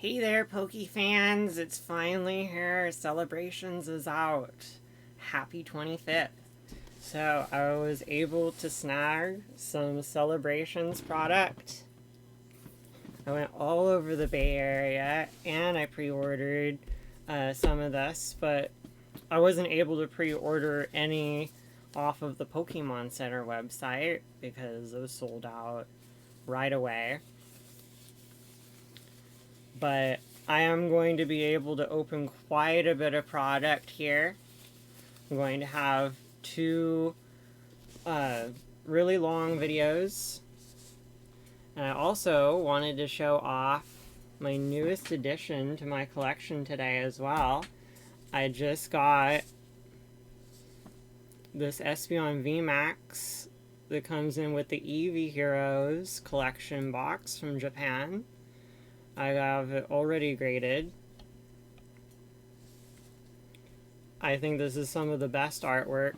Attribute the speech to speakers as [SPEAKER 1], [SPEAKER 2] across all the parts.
[SPEAKER 1] Hey there, Poke fans! It's finally here. Celebrations is out. Happy 25th. So I was able to snag some Celebrations product. I went all over the Bay Area and I pre-ordered some of this, but I wasn't able to pre-order any off of the Pokemon Center website because it was sold out right away. But I am going to be able to open quite a bit of product here. I'm going to have two really long videos. And I also wanted to show off my newest addition to my collection today as well. I just got this Espeon V-Max that comes in with the Eevee Heroes collection box from Japan. I have it already graded. I think this is some of the best artwork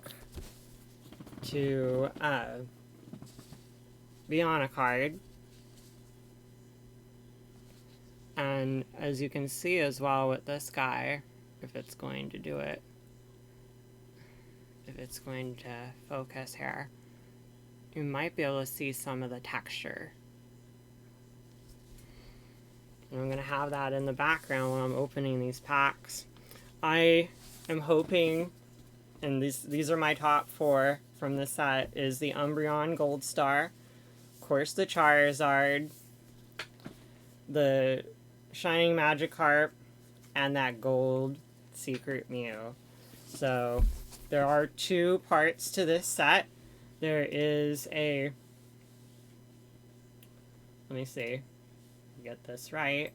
[SPEAKER 1] to be on a card. And as you can see as well with this guy, if it's going to do it, if it's going to focus here, you might be able to see some of the texture. And I'm going to have that in the background when I'm opening these packs. I am hoping, and these are my top four from this set, is the Umbreon Gold Star, of course the Charizard, the Shining Magikarp, and that Gold Secret Mew. So there are two parts to this set. There is a, let me see, get this right.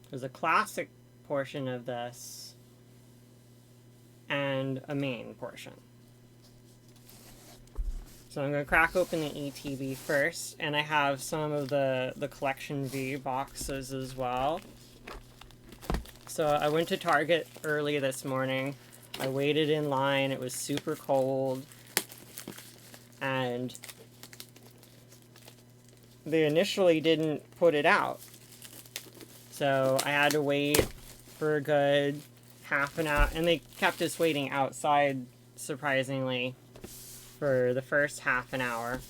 [SPEAKER 1] There's a classic portion of this and a main portion. So I'm going to crack open the ETB first, and I have some of the Collection V boxes as well. So I went to Target early this morning. I waited in line. It was super cold. And they initially didn't put it out. So I had to wait for a good half an hour. And they kept us waiting outside, surprisingly, for the first half an hour.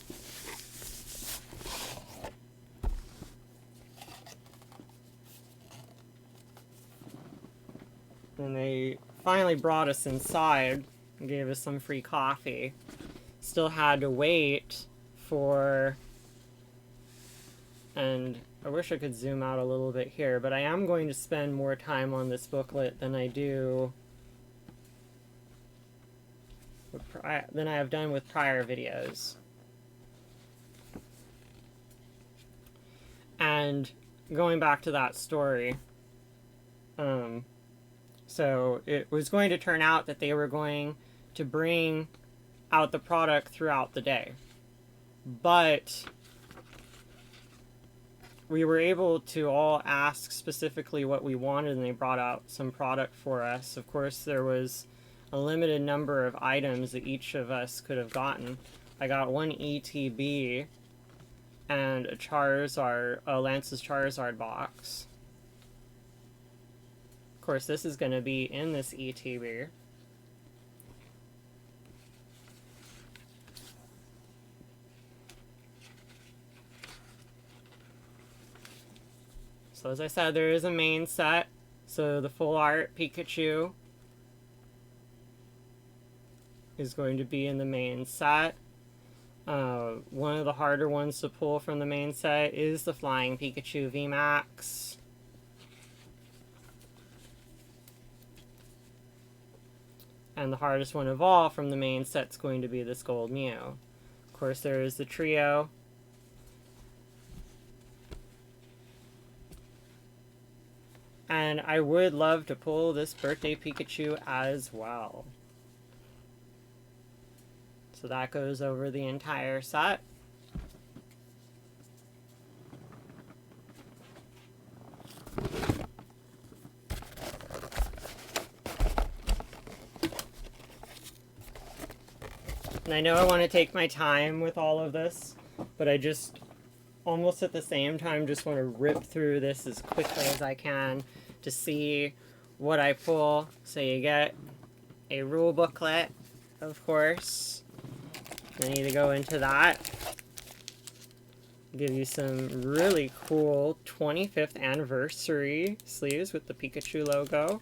[SPEAKER 1] And they finally brought us inside and gave us some free coffee. Still had to wait for, and I wish I could zoom out a little bit here, but I am going to spend more time on this booklet than I have done with prior videos. And going back to that story, so it was going to turn out that they were going to bring out the product throughout the day. But we were able to all ask specifically what we wanted, and they brought out some product for us. Of course, there was a limited number of items that each of us could have gotten. I got one ETB and a Charizard, Lance's Charizard box. Of course, this is going to be in this ETB. So as I said, there is a main set. So the full art Pikachu is going to be in the main set. One of the harder ones to pull from the main set is the Flying Pikachu V-Max. And the hardest one of all from the main set is going to be this Gold Mew. Of course, there is the trio. And I would love to pull this Birthday Pikachu as well. So that goes over the entire set. And I know I want to take my time with all of this, but I just almost at the same time just want to rip through this as quickly as I can to see what I pull. So you get a rule booklet, of course. I need to go into that. Give you some really cool 25th anniversary sleeves with the Pikachu logo.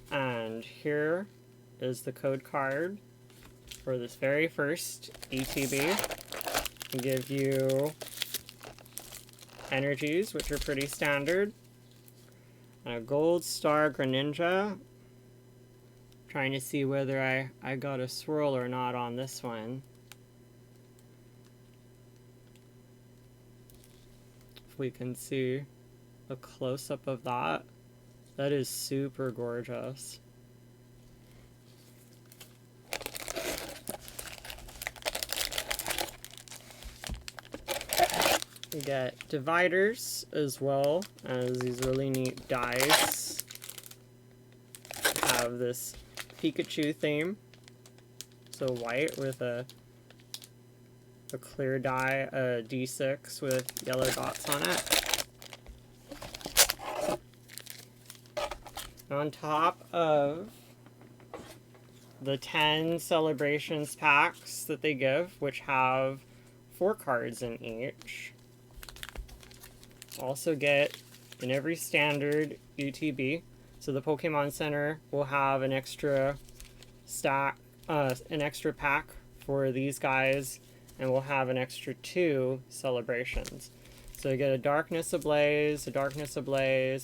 [SPEAKER 1] And here is the code card for this very first ETB. Give you energies, which are pretty standard. A gold star Greninja. Trying to see whether I got a swirl or not on this one. If we can see a close-up of that. That is super gorgeous. We get dividers as well as these really neat dies. Have this Pikachu theme. So white with a clear die, a D6 with yellow dots on it. On top of the 10 celebrations packs that they give, which have 4 cards in each. Also get in every standard UTB. So the Pokemon Center will have an extra stack, an extra pack for these guys, and we'll have an extra 2 celebrations. So you get a Darkness Ablaze,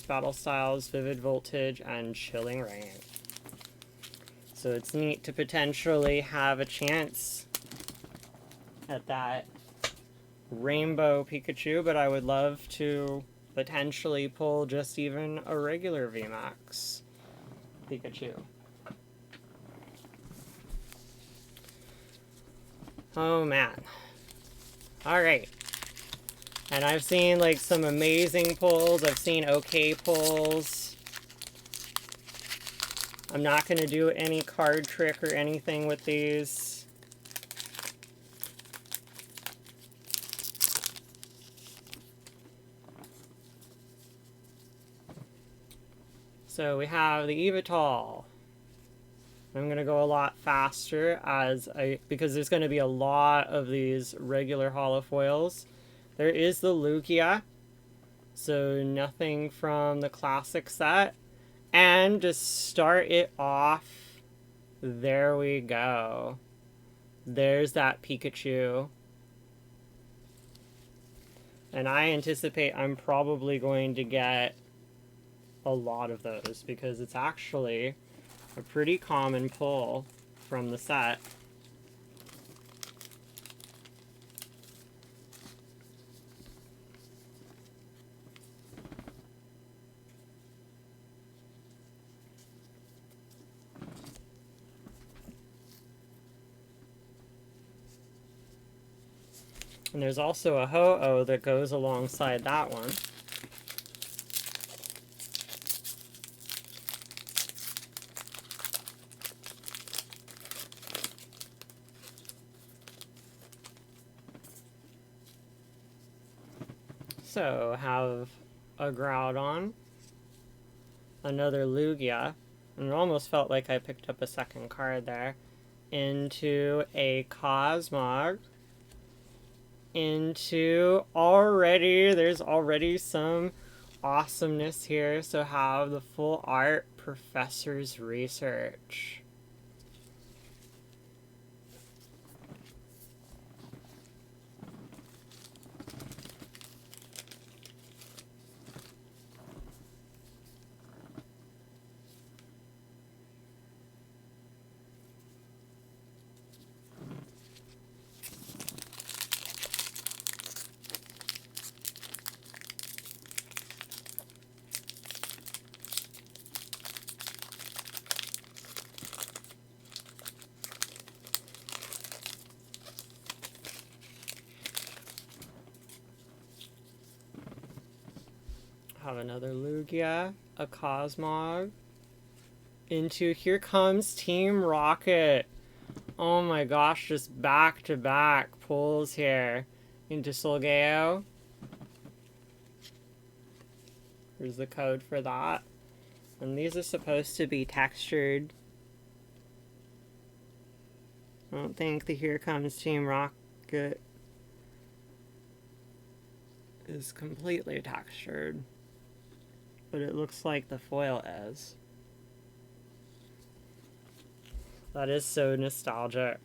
[SPEAKER 1] Battle Styles, Vivid Voltage, and Chilling Rain. So it's neat to potentially have a chance at that rainbow Pikachu, but I would love to potentially pull just even a regular V-Max Pikachu. Oh man. Alright. And I've seen like some amazing pulls. I've seen okay pulls. I'm not going to do any card trick or anything with these. So we have the Evital. I'm going to go a lot faster because there's going to be a lot of these regular holofoils. There is the Lugia, so nothing from the classic set. And to start it off, there we go. There's that Pikachu. And I anticipate I'm probably going to get a lot of those because it's actually a pretty common pull from the set. And there's also a Ho-Oh that goes alongside that one. So, have a Groudon, another Lugia, and it almost felt like I picked up a second card there, into a Cosmog, into there's already some awesomeness here, so have the full art Professor's Research. Have another Lugia, a Cosmog, into here comes Team Rocket. Oh my gosh, just back-to-back pulls here into Solgeo. Here's the code for that. And these are supposed to be textured. I don't think the Here Comes Team Rocket is completely textured, but it looks like the foil is. That is so nostalgic.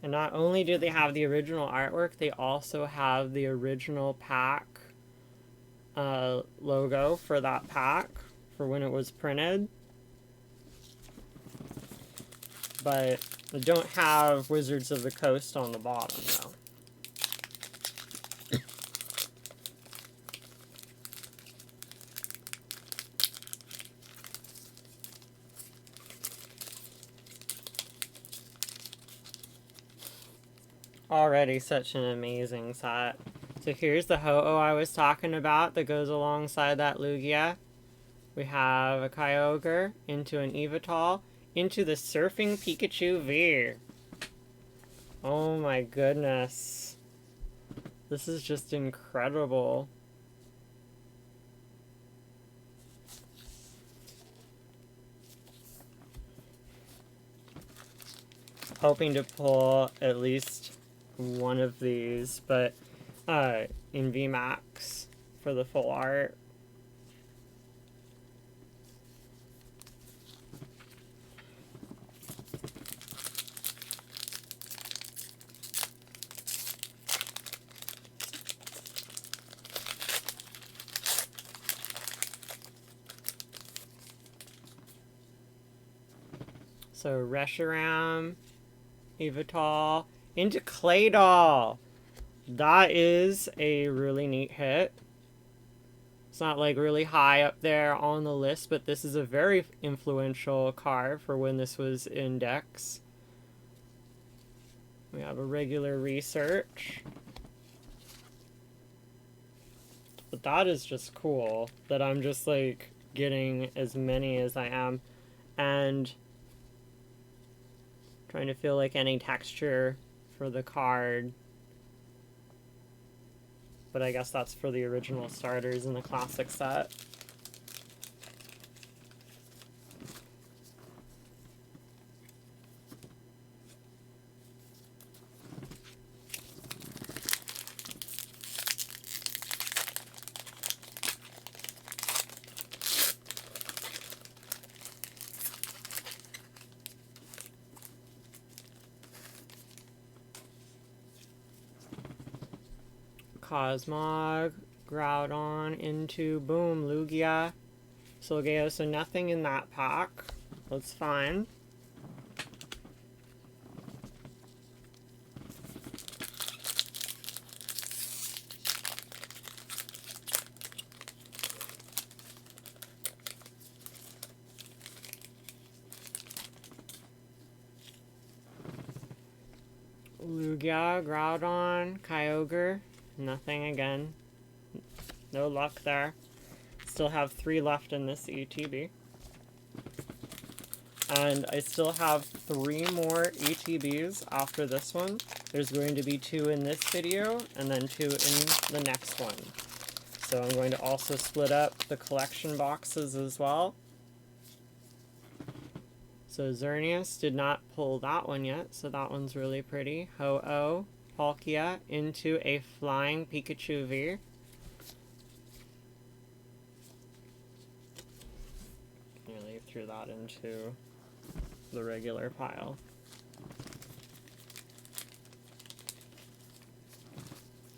[SPEAKER 1] And not only do they have the original artwork, they also have the original pack logo for that pack for when it was printed. But they don't have Wizards of the Coast on the bottom, though. Already such an amazing set. So here's the Ho-Oh I was talking about that goes alongside that Lugia. We have a Kyogre into an Evital into the Surfing Pikachu V. Oh my goodness. This is just incredible. Hoping to pull at least one of these, but in V-Max for the full art. So Reshiram, Evital, into Claydol. That is a really neat hit. It's not like really high up there on the list, but this is a very influential card for when this was in decks. We have a regular research. But that is just cool that I'm just like getting as many as I am. And trying to feel like any texture for the card. But I guess that's for the original starters in the classic set. Cosmog, Groudon into, boom, Lugia, Solgeo, so nothing in that pack. That's fine. Lugia, Groudon, Kyogre. Nothing again. No luck there. Still have 3 left in this ETB. And I still have 3 more ETBs after this one. There's going to be 2 in this video, and then 2 in the next one. So I'm going to also split up the collection boxes as well. So Xerneas did not pull that one yet, so that one's really pretty. Ho-Oh, Palkia into a flying Pikachu V. Nearly threw that into the regular pile.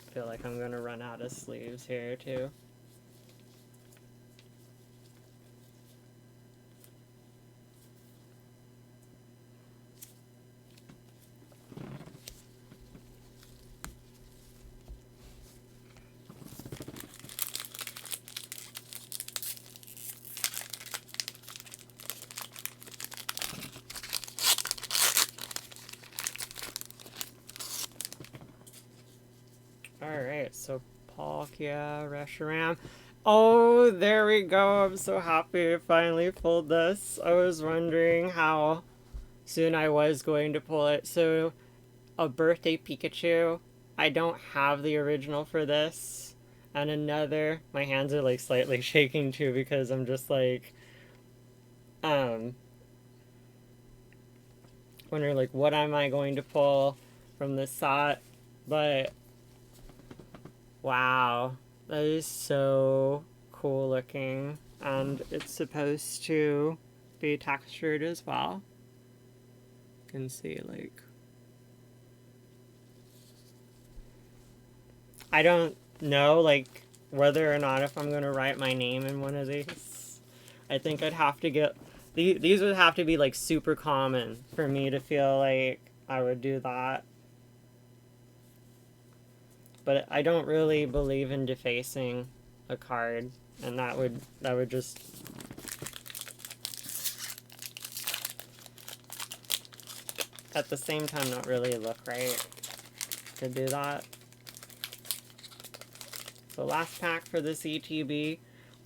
[SPEAKER 1] I feel like I'm gonna run out of sleeves here too. Alright, so Palkia, Reshiram. Oh, there we go. I'm so happy I finally pulled this. I was wondering how soon I was going to pull it. So, a birthday Pikachu. I don't have the original for this. And another, my hands are like slightly shaking too because I'm just like, wondering like what am I going to pull from this set. But wow, that is so cool looking, and it's supposed to be textured as well. You can see like, I don't know like whether or not if I'm gonna write my name in one of these. I think I'd have to get these would have to be like super common for me to feel like I would do that. But I don't really believe in defacing a card, and that would just at the same time not really look right to do that. So last pack for this ETB.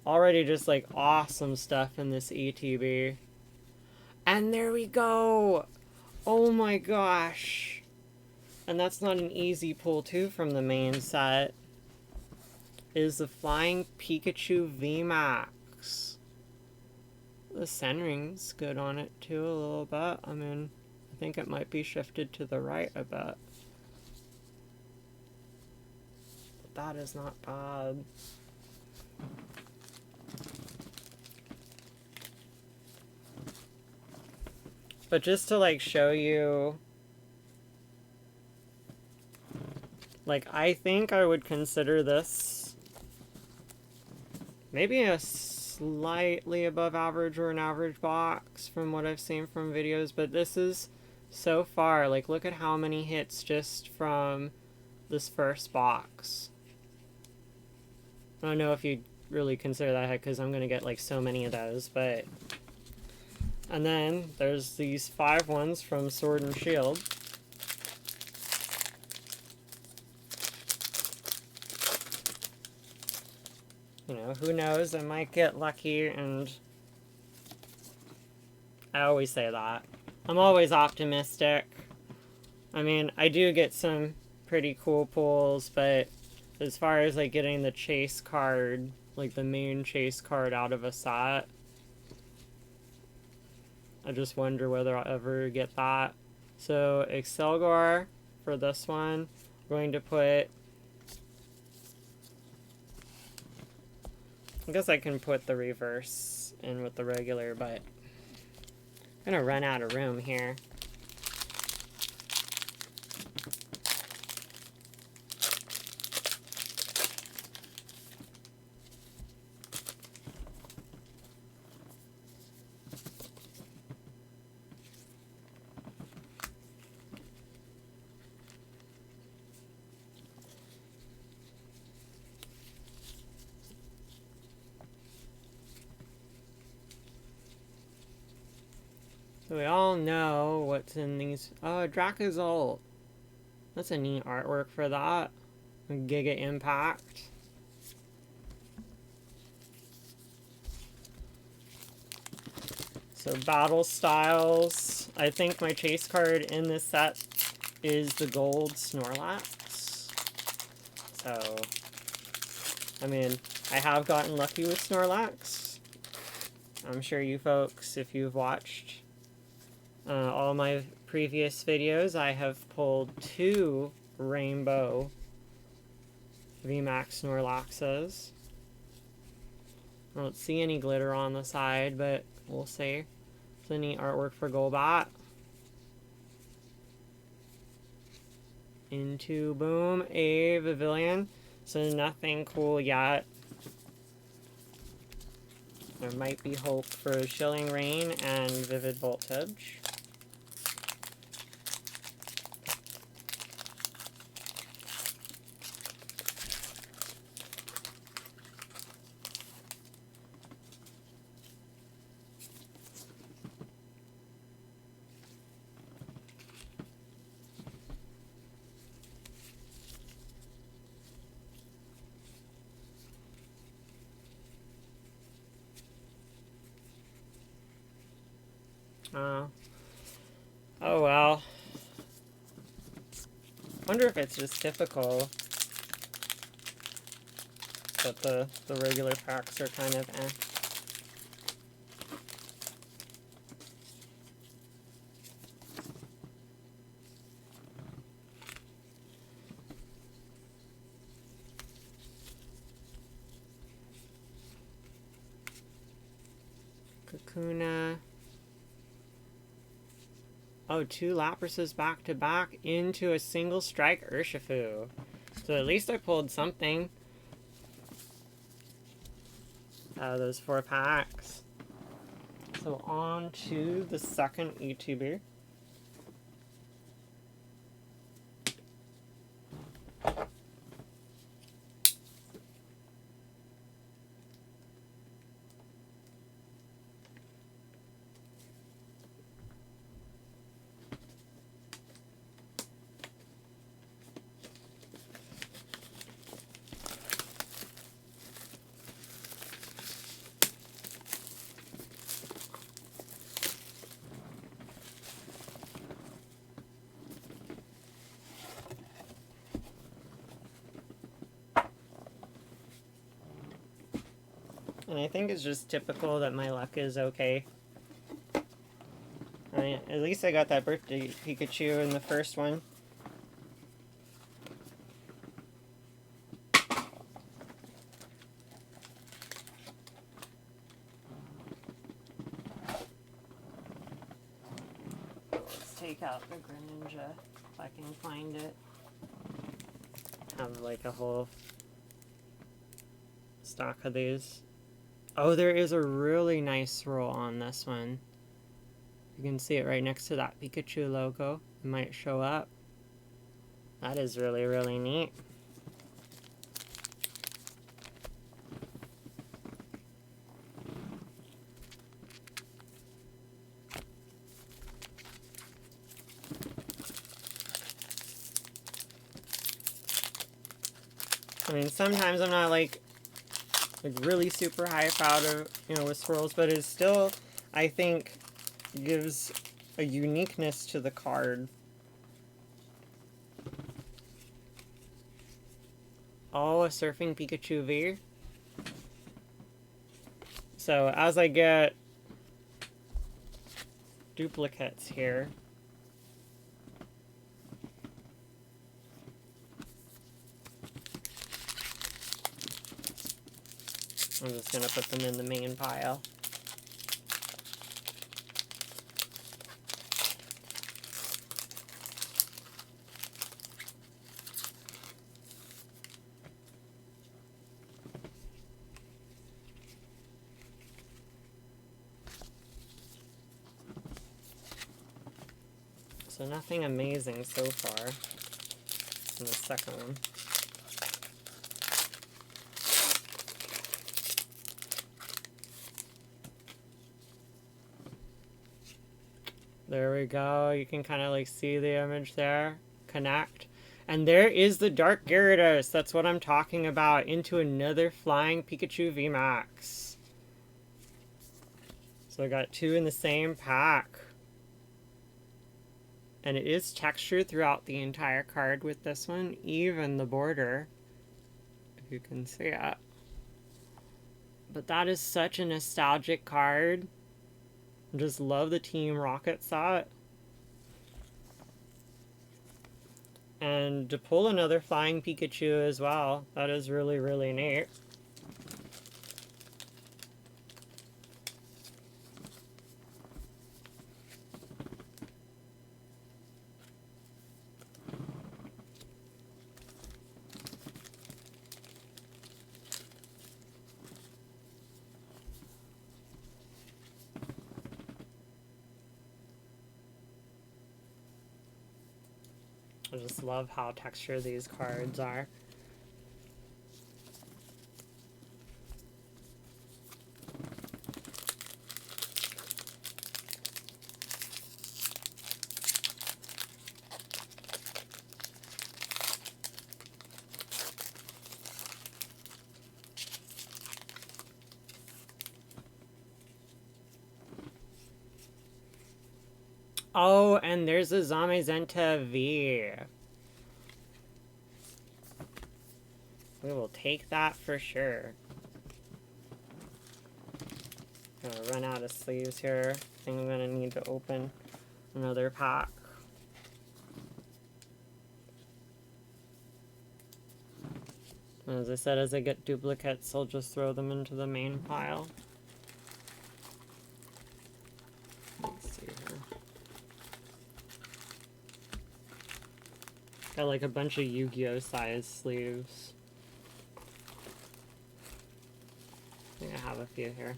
[SPEAKER 1] Already just like awesome stuff in this ETB. And there we go! Oh my gosh! And that's not an easy pull too from the main set. Is the Flying Pikachu V-Max. The centering's good on it too a little bit. I mean, I think it might be shifted to the right a bit. But that is not bad. But just to like show you, like I think I would consider this maybe a slightly above average or an average box from what I've seen from videos, but this is so far, like look at how many hits just from this first box. I don't know if you'd really consider that because I'm going to get like so many of those, but... And then there's these 5 ones from Sword and Shield. You know, who knows, I might get lucky, and I always say that. I'm always optimistic. I mean, I do get some pretty cool pulls, but as far as like getting the chase card, like the main chase card out of a set, I just wonder whether I'll ever get that. So Excelgor for this one, I'm going to put, I guess I can put the reverse in with the regular, but I'm gonna run out of room here. So we all know what's in these. Oh, Dracozolt. That's a neat artwork for that. Giga Impact. So Battle Styles. I think my chase card in this set is the gold Snorlax. So, I mean, I have gotten lucky with Snorlax. I'm sure you folks, if you've watched all my previous videos, I have pulled 2 Rainbow V-Max Snorlaxes. I don't see any glitter on the side, but we'll see. It's a neat artwork for Golbat. Into boom, a Pavilion. So nothing cool yet. There might be hope for Chilling Rain and Vivid Voltage. Oh well. Wonder if it's just typical that the regular packs are kind of eh. Kakuna. Oh, 2 Laprases back to back into a single strike Urshifu. So at least I pulled something out of those 4 packs. So on to the second YouTuber. And I think it's just typical that my luck is okay. I mean, at least I got that birthday Pikachu in the first one. Let's take out the Greninja if I can find it. Have like a whole stock of these. Oh, there is a really nice roll on this one. You can see it right next to that Pikachu logo. It might show up. That is really, really neat. I mean, sometimes I'm not like really super high proud of, with swirls, but it still, I think, gives a uniqueness to the card. Oh, a Surfing Pikachu V. So as I get duplicates here, I'm just going to put them in the main pile. So nothing amazing so far in the second one. There we go. You can kind of like see the image there. Connect. And there is the Dark Gyarados. That's what I'm talking about. Into another flying Pikachu V-Max. So I got 2 in the same pack. And it is textured throughout the entire card with this one. Even the border. If you can see it. But that is such a nostalgic card. Just love the Team Rocket set. And to pull another flying Pikachu as well, that is really, really neat. I just love how textured these cards are. Oh, and there's a Zamazenta V. We will take that for sure. Gonna run out of sleeves here. I think I'm gonna need to open another pack. As I said, as I get duplicates, I'll just throw them into the main pile. Let's see here. Got like a bunch of Yu-Gi-Oh! Size sleeves. I think I have a few here.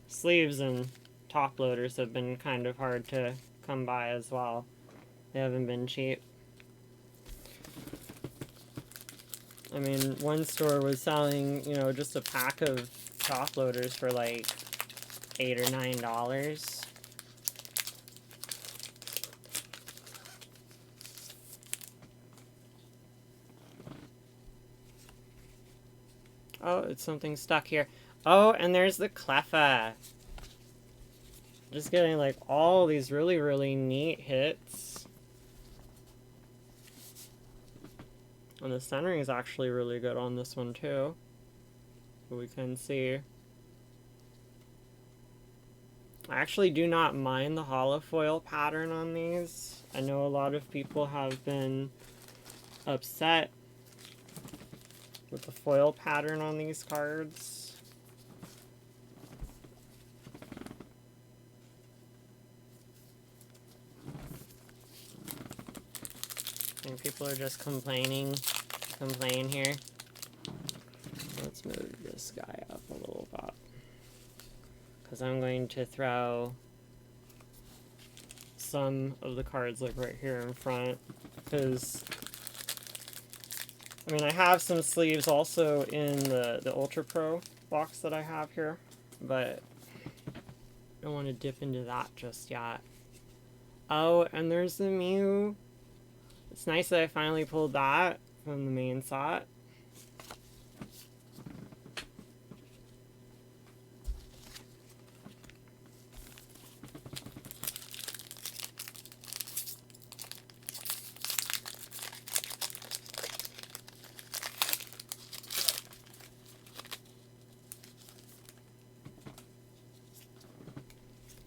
[SPEAKER 1] Sleeves and top loaders have been kind of hard to come by as well. They haven't been cheap. I mean, one store was selling, you know, just a pack of top loaders for like $8 or $9. Oh, it's something stuck here. Oh, and there's the Cleffa. Just getting like all these really, really neat hits. And the centering is actually really good on this one too. We can see. I actually do not mind the holofoil pattern on these. I know a lot of people have been upset with the foil pattern on these cards. I think people are just complaining here. Let's move this guy up a little bit. Because I'm going to throw some of the cards like right here in front. Because, I mean, I have some sleeves also in the Ultra Pro box that I have here. But I don't want to dip into that just yet. Oh, and there's the Mew. It's nice that I finally pulled that from the main set.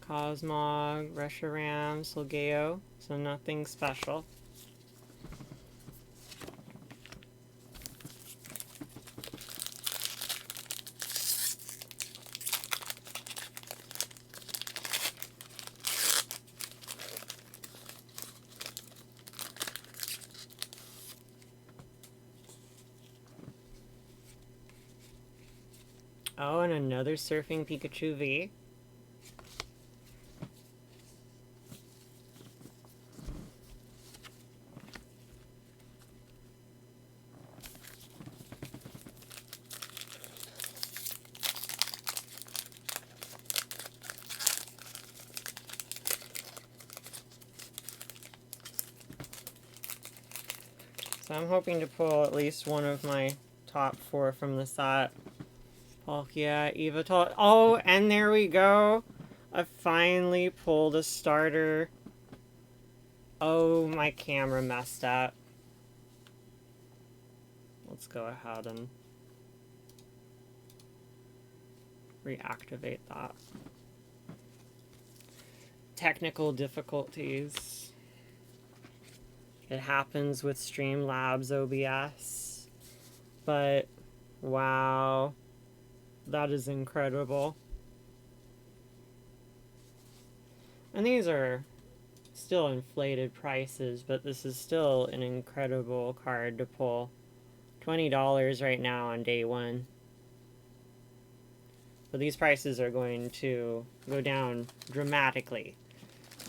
[SPEAKER 1] Cosmog, Reshiram, Solgeo, so nothing special. Oh, and another Surfing Pikachu V. So I'm hoping to pull at least one of my top 4 from the set. Palkia, Evital. Oh, and there we go. I finally pulled a starter. Oh, my camera messed up. Let's go ahead and reactivate that. Technical difficulties. It happens with Streamlabs OBS. But, wow. That is incredible. And these are still inflated prices, but this is still an incredible card to pull. $20 right now on day 1. But these prices are going to go down dramatically.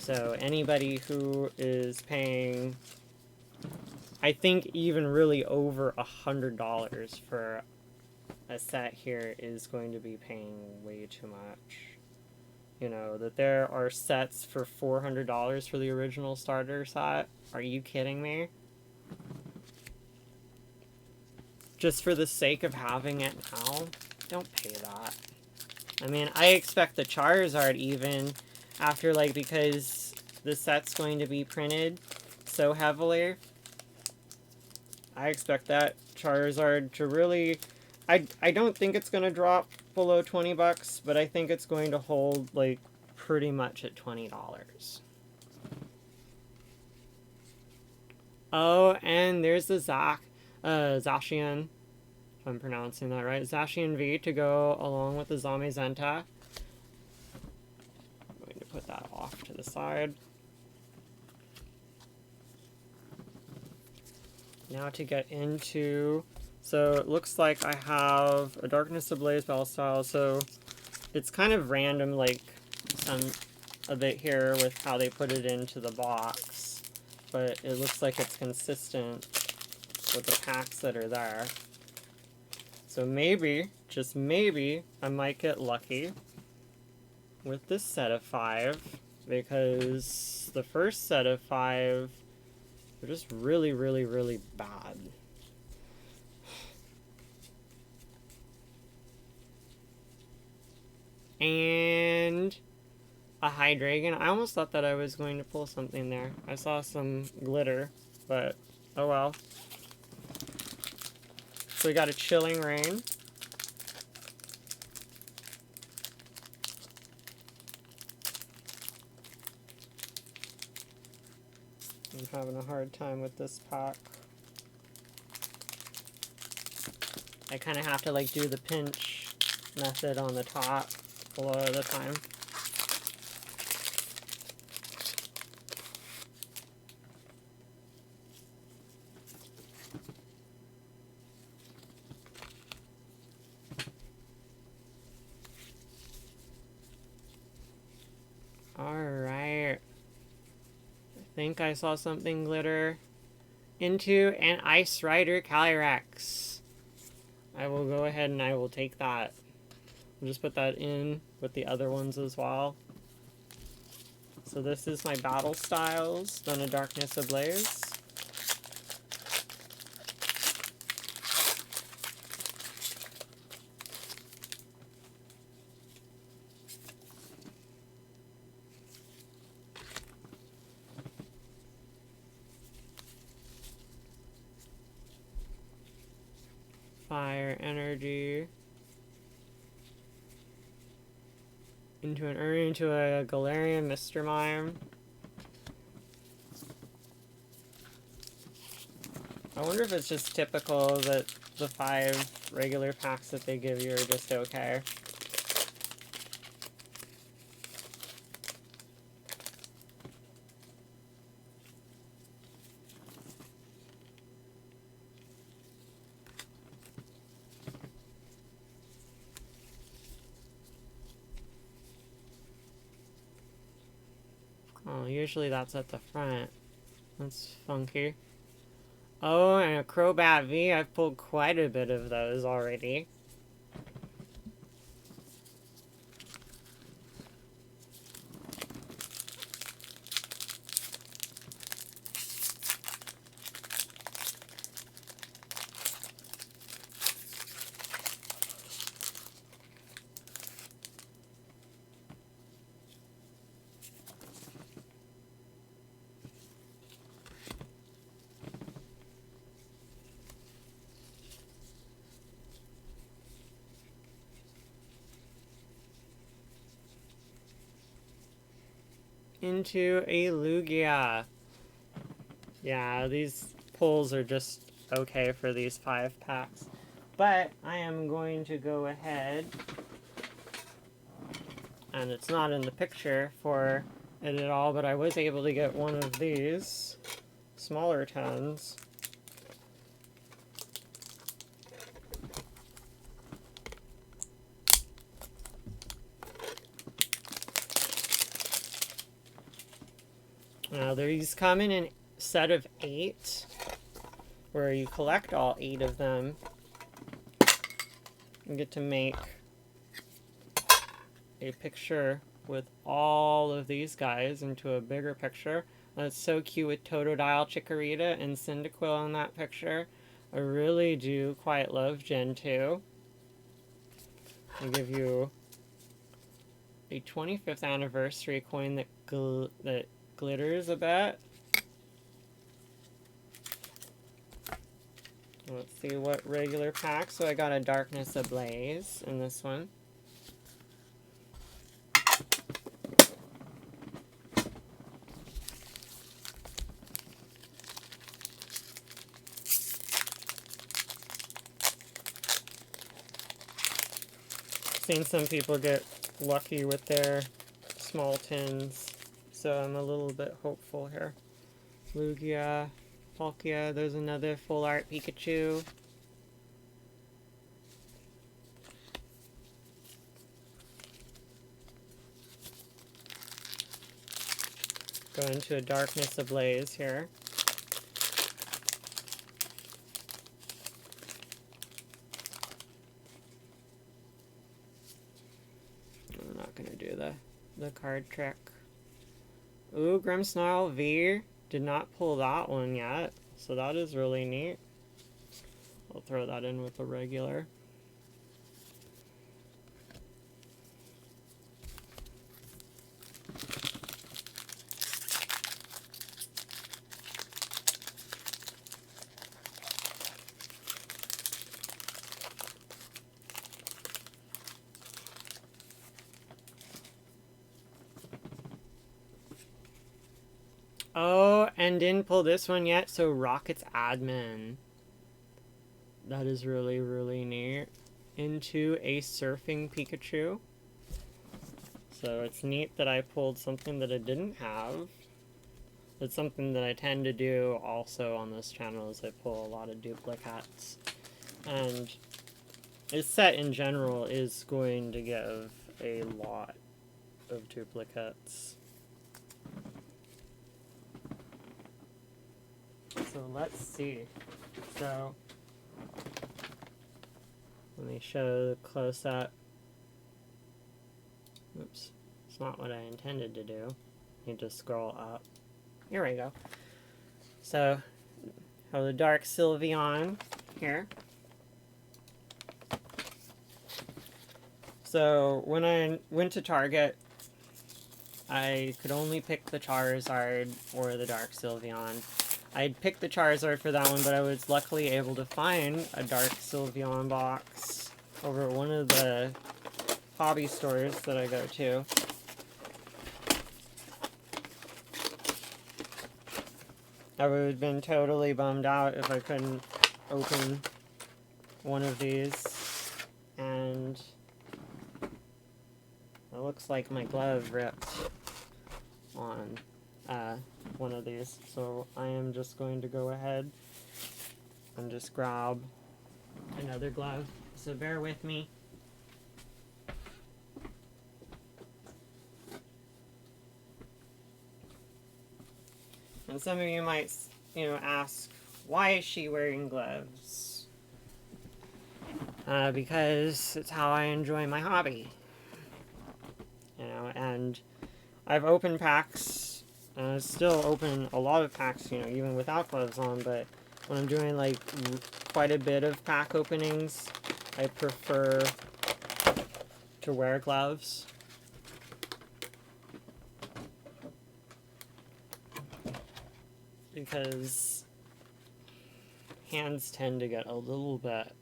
[SPEAKER 1] So anybody who is paying, I think even really over $100 for a set here is going to be paying way too much. You know, that there are sets for $400 for the original starter set. Are you kidding me? just for the sake of having it now. Don't pay that. I mean, I expect the Charizard even after, like, because the set's going to be printed so heavily. I expect that Charizard to really... I don't think it's going to drop below 20 bucks, but I think it's going to hold, like, pretty much at $20. Oh, and there's the Zacian, if I'm pronouncing that right, Zacian V to go along with the Zamazenta. I'm going to put that off to the side. Now to get into, so it looks like I have a Darkness Ablaze Bellstyle, so it's kind of random, like, a bit here with how they put it into the box, but it looks like it's consistent with the packs that are there. So maybe, just maybe, I might get lucky with this set of 5, because the first set of 5 are just really, really, really bad. And a Hydreigon. I almost thought that I was going to pull something there. I saw some glitter, but oh well. So we got a Chilling Rain. I'm having a hard time with this pack. I kind of have to, like, do the pinch method on the top a lot of the time. Alright. I think I saw something glitter into an Ice Rider Calyrex. I will go ahead and I will take that. I'll just put that in with the other ones as well. So this is my Battle Styles, then a Darkness Ablaze. Fire Energy. Into a Galarian Mr. Mime. I wonder if it's just typical that the 5 regular packs that they give you are just okay. Oh, usually that's at the front. That's funky. Oh, and a Crobat V. I've pulled quite a bit of those already. Into a Lugia. Yeah, these pulls are just okay for these 5 packs. But I am going to go ahead, and it's not in the picture for it at all, but I was able to get one of these smaller tons. Now these come in a set of 8, where you collect all 8 of them. You get to make a picture with all of these guys into a bigger picture. That's so cute with Totodile, Chikorita, and Cyndaquil in that picture. I really do quite love Gen 2. I'll give you a 25th anniversary coin that glitters a bit. Let's see what regular pack. So I got a Darkness Ablaze in this one. Seen some people get lucky with their small tins, so I'm a little bit hopeful here. Lugia, Palkia, there's another full art Pikachu. Go into a Darkness Ablaze here. I'm not gonna do the card trick. Ooh, Grimmsnarl V. Did not pull that one yet, so that is really neat. I'll throw that in with a regular. Oh, and didn't pull this one yet, so Rocket's Admin. That is really, really neat. Into a Surfing Pikachu. So it's neat that I pulled something that I didn't have. It's something that I tend to do also on this channel, is I pull a lot of duplicates. And this set in general is going to give a lot of duplicates. So let's see. So let me show the close-up. Oops, it's not what I intended to do. You just scroll up. Here we go. So have the Dark Sylveon here. So when I went to Target, I could only pick the Charizard or the Dark Sylveon. I'd picked the Charizard for that one, but I was luckily able to find a Dark Sylveon box over at one of the hobby stores that I go to. I would have been totally bummed out if I couldn't open one of these, and it looks like my glove ripped on one of these, so I am just going to go ahead and just grab another glove, so bear with me. And some of you might, ask, why is she wearing gloves? Because it's how I enjoy my hobby. And I've opened packs, and I still open a lot of packs, even without gloves on, but when I'm doing, quite a bit of pack openings, I prefer to wear gloves. Because hands tend to get a little bit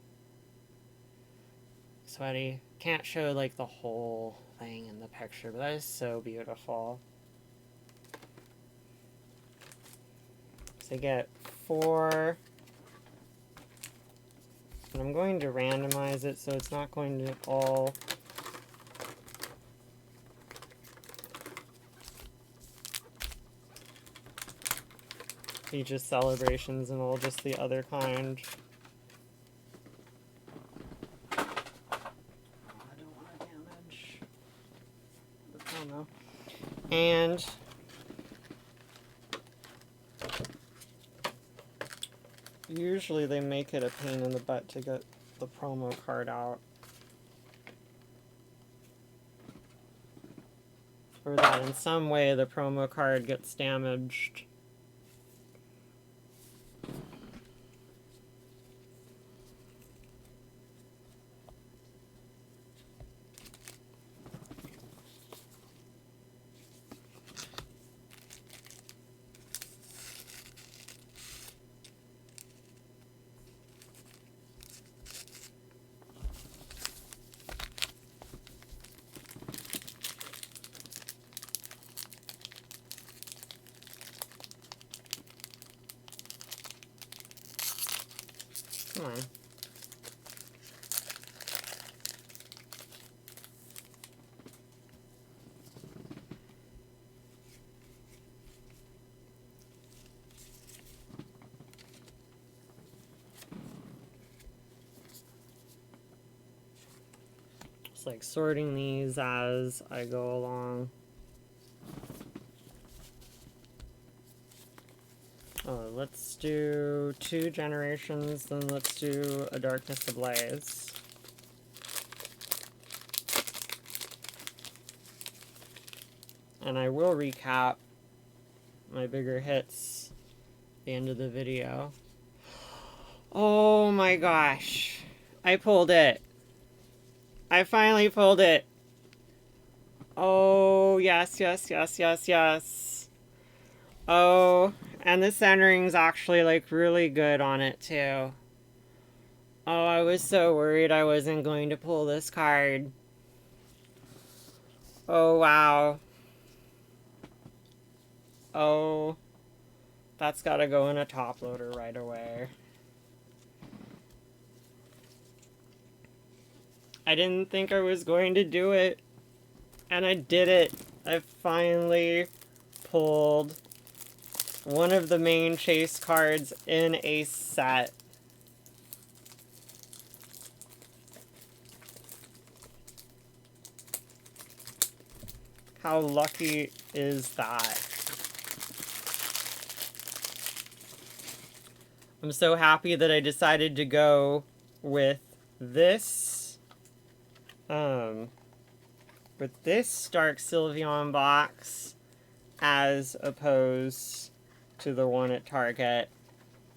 [SPEAKER 1] sweaty. Can't show, the whole thing in the picture, but that is so beautiful. So I get 4, and I'm going to randomize it so it's not going to all be just celebrations and all just the other kind. I don't want to damage the promo. And usually they make it a pain in the butt to get the promo card out. Or that in some way the promo card gets damaged. like sorting these as I go along. Oh, let's do 2 generations, then let's do a Darkness Ablaze. And I will recap my bigger hits at the end of the video. Oh my gosh. I pulled it. I finally pulled it. Oh, yes, yes, yes, yes, yes. Oh, and the centering's actually, like, really good on it, too. Oh, I was so worried I wasn't going to pull this card. Oh, wow. Oh, that's gotta go in a top loader right away. I didn't think I was going to do it, and I did it. I finally pulled one of the main chase cards in a set. How lucky is that? I'm so happy that I decided to go with this. With this Dark Sylveon box as opposed to the one at Target,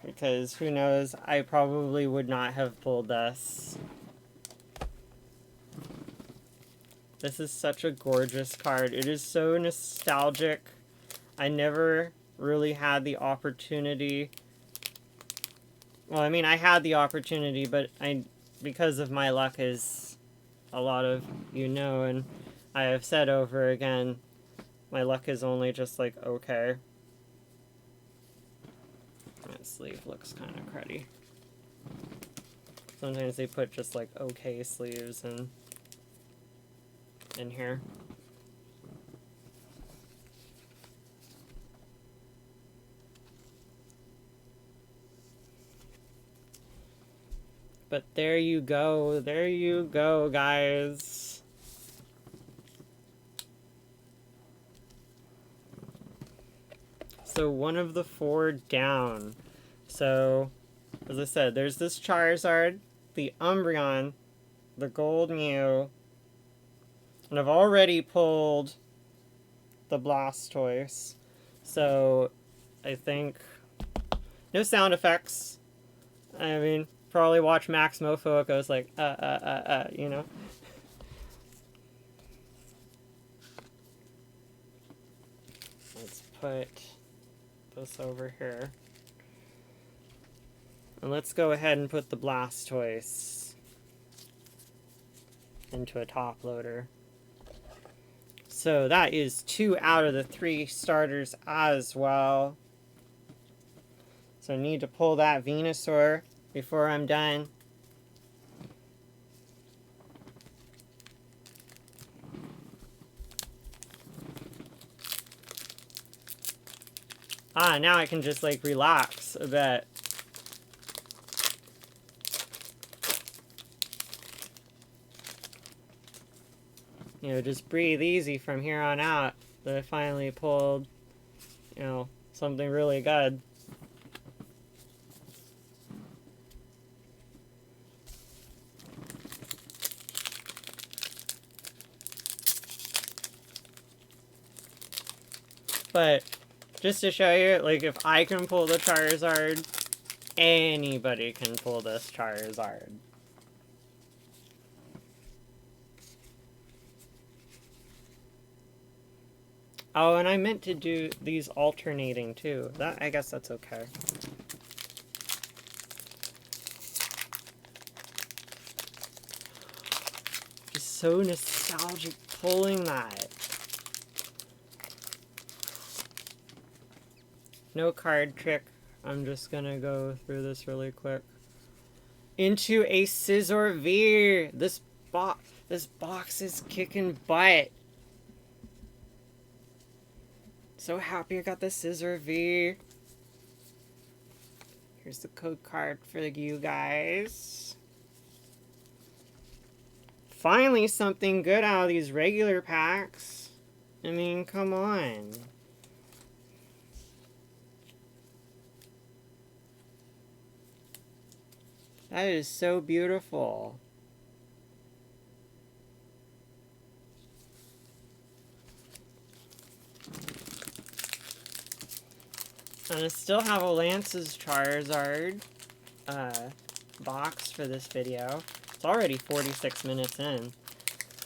[SPEAKER 1] because who knows, I probably would not have pulled this. This is such a gorgeous card. It is so nostalgic. I never really had the opportunity. Well, I mean, I had the opportunity, but because of my luck, as a lot of you know, and I have said over again, my luck is only just like okay. That sleeve looks kind of cruddy. Sometimes they put just like okay sleeves in here. But there you go, guys. So one of the 4 down. So, as I said, there's this Charizard, the Umbreon, the Gold Mew, and I've already pulled the Blastoise. So, I think no sound effects. I mean, probably watch Max Mofo, it goes like, you know? Let's put this over here. And let's go ahead and put the Blastoise into a top loader. So that is 2 out of the 3 starters as well. So I need to pull that Venusaur before I'm done. Ah, now I can just like relax a bit. You know, just breathe easy from here on out that I finally pulled, you know, something really good. But just to show you, like, if I can pull the Charizard, anybody can pull this Charizard. Oh, and I meant to do these alternating too. I guess that's okay. Just so nostalgic pulling that. No card trick. I'm just gonna go through this really quick. Into a Scizor V. This box is kicking butt. So happy I got the Scizor V. Here's the code card for you guys. Finally something good out of these regular packs. I mean, come on. That is so beautiful. And I still have a Lance's Charizard box for this video. It's already 46 minutes in.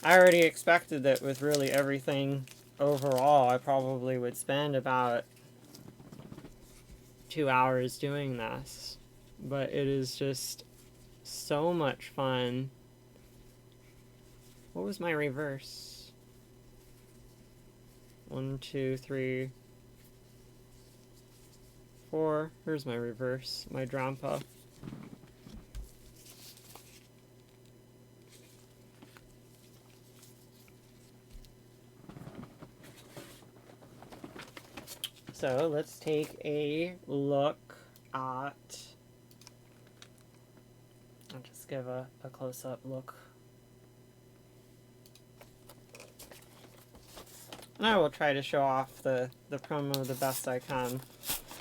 [SPEAKER 1] I already expected that with really everything overall, I probably would spend about 2 hours doing this. But it is just so much fun. What was my reverse? 1, 2, 3, 4. Here's my reverse, my Drampa. So let's take a look at, I'll just give a close-up look. And I will try to show off the promo the best I can.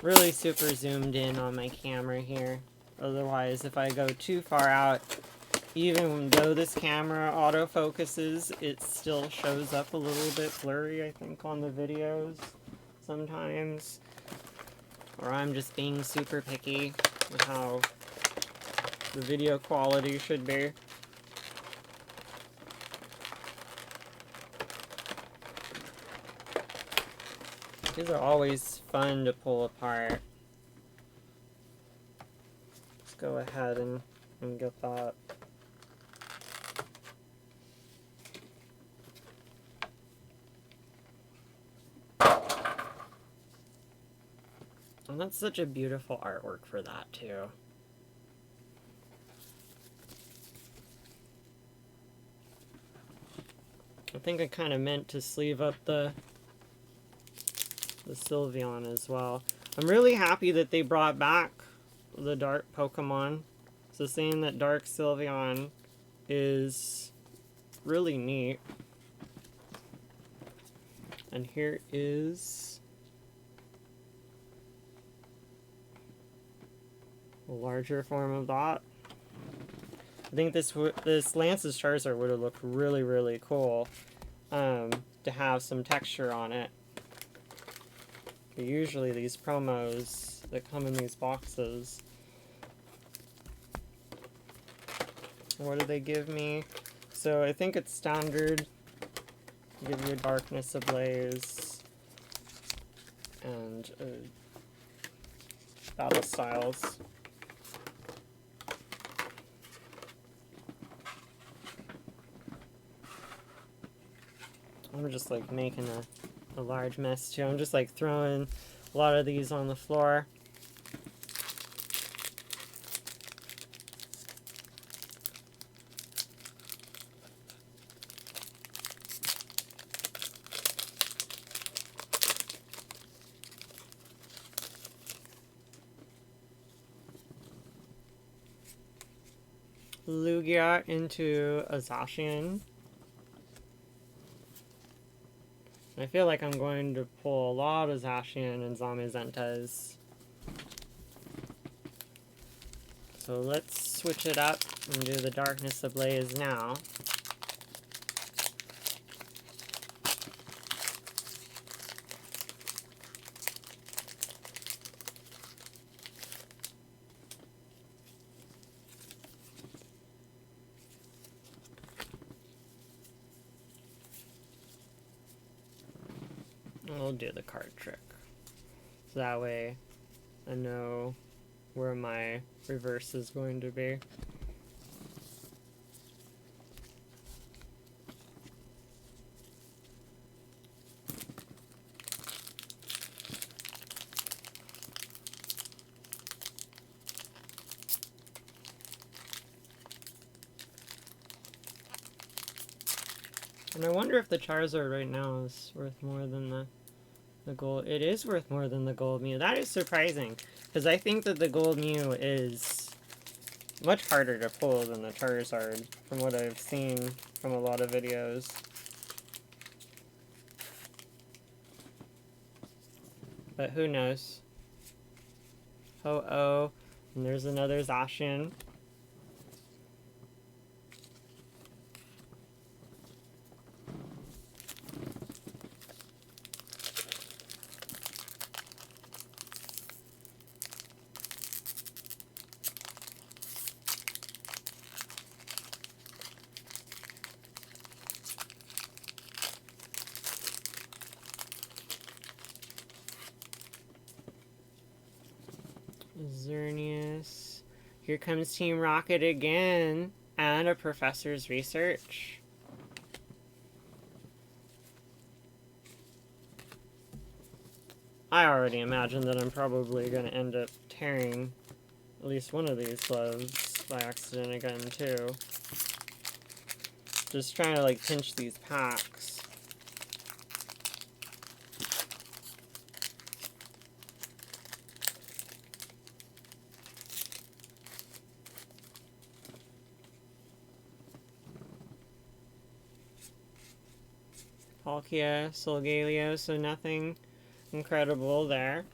[SPEAKER 1] Really super zoomed in on my camera here. Otherwise, if I go too far out, even though this camera autofocuses, it still shows up a little bit blurry, I think, on the videos sometimes. Or I'm just being super picky with how the video quality should be. These are always fun to pull apart. Let's go ahead and get that. And that's such a beautiful artwork for that too. I think I kind of meant to sleeve up the Sylveon as well. I'm really happy that they brought back the dark Pokemon. So saying that Dark Sylveon is really neat. And here is a larger form of that. I think this Lance's Charizard would have looked really, really cool to have some texture on it. Usually these promos that come in these boxes, what do they give me? So I think it's standard. Give you a Darkness Ablaze and Battle Styles. I'm just like making a large mess too. I'm just like throwing a lot of these on the floor. Lugia into a Zacian. I feel like I'm going to pull a lot of Zacian and Zamazenta's. So let's switch it up and do the Darkness Ablaze now. We'll do the card trick. So that way I know where my reverse is going to be. And I wonder if the Charizard right now is worth more than the gold. It is worth more than the gold Mew. That is surprising, because I think that the gold Mew is Much harder to pull than the Charizard, from what I've seen from a lot of videos. But who knows? Oh, and there's another Zacian. Xerneas. Here comes Team Rocket again, and a Professor's Research. I already imagine that I'm probably going to end up tearing at least one of these gloves by accident again, too. Just trying to, like, pinch these packs. Palkia, Solgaleo, so nothing incredible there.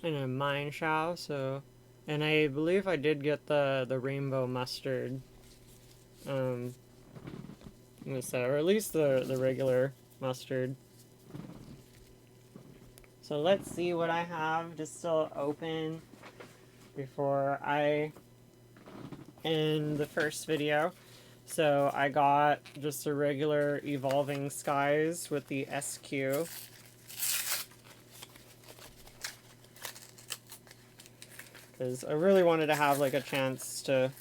[SPEAKER 1] And a Mine Shao, so... And I believe I did get the Rainbow Mustard. Or at least the regular mustard. So let's see what I have just still open before I end the first video. So I got just a regular Evolving Skies with the SQ. Because I really wanted to have like a chance to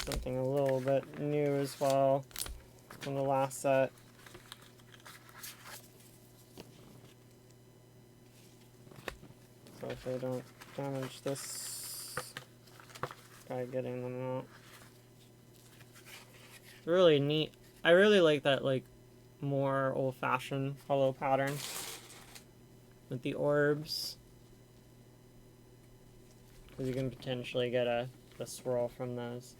[SPEAKER 1] something a little bit new as well from the last set. So if I don't damage this guy getting them out. Really neat. I really like that, like, more old-fashioned hollow pattern with the orbs. Because you can potentially get a swirl from those.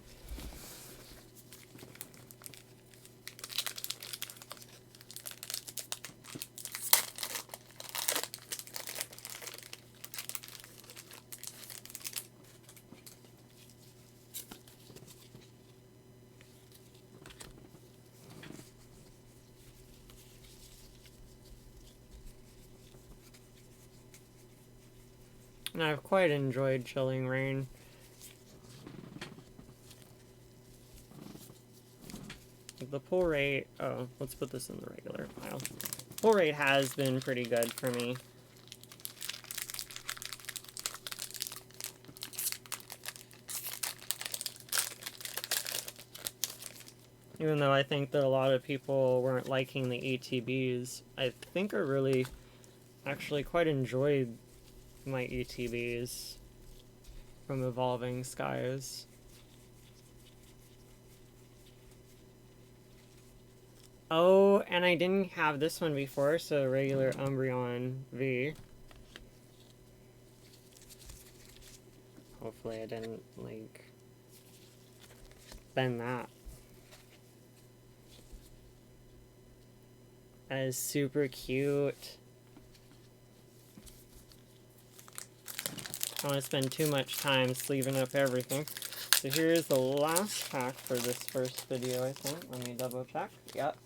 [SPEAKER 1] And I've quite enjoyed Chilling Reign. The pull rate... Oh, let's put this in the regular pile. Pull rate has been pretty good for me. Even though I think that a lot of people weren't liking the ATBs, I think I really actually quite enjoyed my ETBs from Evolving Skies. Oh, and I didn't have this one before, so regular Umbreon V. Hopefully I didn't, like, bend that. That is super cute. I don't want to spend too much time sleeving up everything. So here's the last pack for this first video, I think. Let me double check. Yep.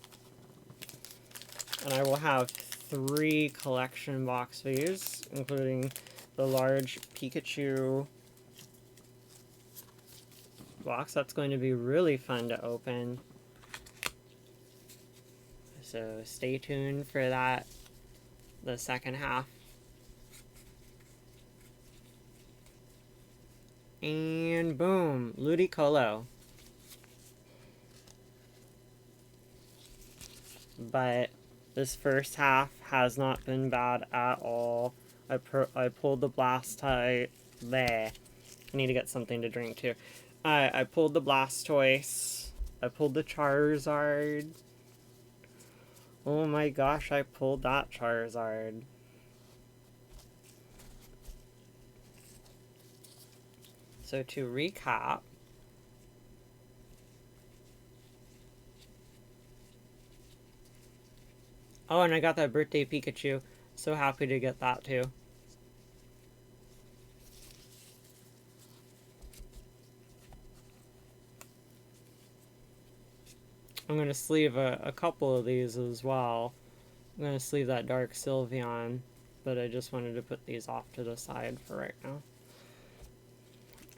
[SPEAKER 1] And I will have 3 collection box Vs, including the large Pikachu box. That's going to be really fun to open. So stay tuned for that the second half. And boom, Ludicolo. But this first half has not been bad at all. I pulled the Blastoise. There. I need to get something to drink too. I pulled the Blastoise. I pulled the Charizard. Oh my gosh, I pulled that Charizard. So to recap, oh, and I got that birthday Pikachu. So happy to get that too. I'm going to sleeve a couple of these as well. I'm going to sleeve that Dark Sylveon, but I just wanted to put these off to the side for right now.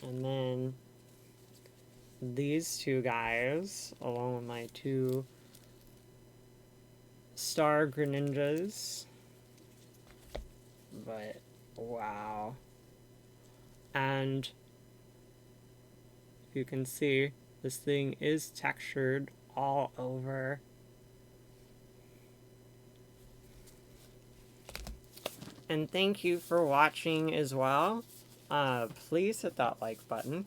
[SPEAKER 1] And then these two guys, along with my two Star Greninjas. But, wow. And you can see this thing is textured all over. And thank you for watching as well. Please hit that like button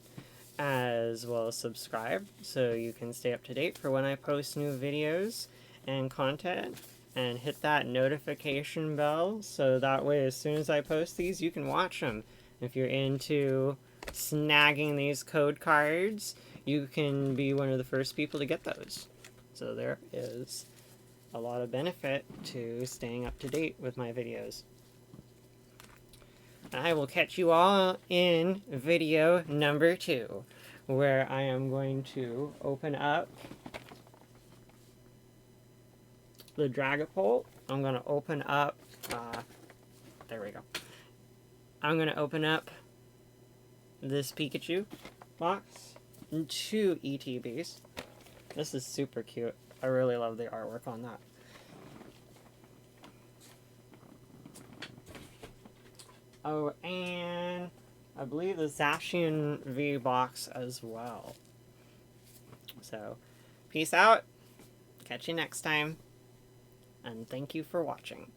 [SPEAKER 1] as well as subscribe so you can stay up to date for when I post new videos and content, and hit that notification bell so that way as soon as I post these you can watch them. If you're into snagging these code cards, you can be one of the first people to get those. So there is a lot of benefit to staying up to date with my videos. I will catch you all in video number 2, where I am going to open up the Dragapult. I'm going to open up, there we go. I'm going to open up this Pikachu box and 2 ETBs. This is super cute. I really love the artwork on that. Oh, and I believe the Espeon V Box as well. So, peace out. Catch you next time. And thank you for watching.